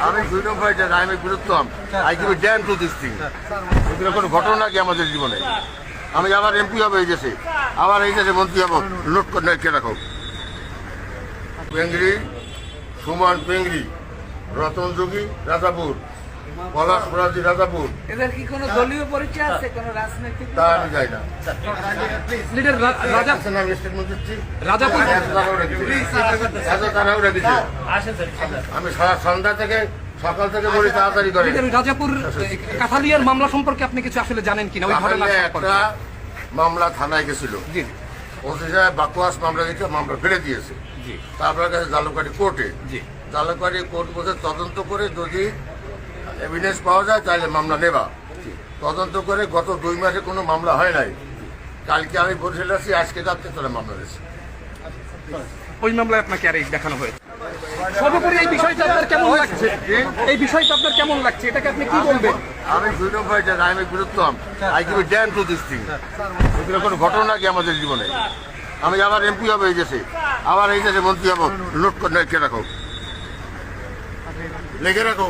আমি freedom fighter, I am a বীরত্তম, I give a damn to this thing. এগুলো কোনো ঘটনা কি আমাদের জীবনে? আমি আবার এমপি হবে এই দেশে, আবার এই দেশে মন্ত্রী হবো, নোট করে রেখে রাখো। পেঙ্গরি, সুমন পেঙ্গরি, রতন যোগী রাজাপুর, পলাশ ফরাজি রাজাপুর। এদের কি কোনো দলীয় পরিচয় আছে, কোনো রাজনৈতিক? তা আমি যাই না। লিডার রাজা আমি স্টেটমেন্ট দিচ্ছি। রাজাপুর আমি সারা সন্ধ্যা থেকে সকাল থেকে বলি তাড়াতাড়ি করে। লিডার রাজাপুর কাঠালিয়ার মামলা সম্পর্কে আপনি কিছু আসলে জানেন কিনা? ওই ঘটনা একটা মামলা থানায় গেছিল, জি ওসি সাহেব বাকোয়াস মামলা দিচ্ছে, মামলা ফেলে দিয়েছে। জি তারপরে গেছে জালুকাঠি কোর্টে। জি জালুকাঠি কোর্ট বসে তদন্ত করে যদি এভিডেন্স পাওয়া যায় তাহলে মামলা নেবা। তদন্ত করে গত 2 মাসে কোনো মামলা হয় নাই। কালকে আমি বরিশাল আসছি, আজকে রাত্রে তারা মামলা দিয়েছে। ওই মামলায় আপনাকে আর দেখানো হয়েছে। সর্বোপরি এই বিষয়টা আপনার কেমন লাগছে? এই বিষয়টা আপনার কেমন লাগছে, এটাকে আপনি কি বলবেন? আমি freedom fighter, I am a বীরত্তম, I give a damn to this thing. এগুলো কোনো ঘটনা কি আমাদের জীবনে? আমি আবার এমপি হবে এই দেশে, আবার এই দেশে মন্ত্রী হবো, নোট করে রেখে রাখো, লিখে রাখো।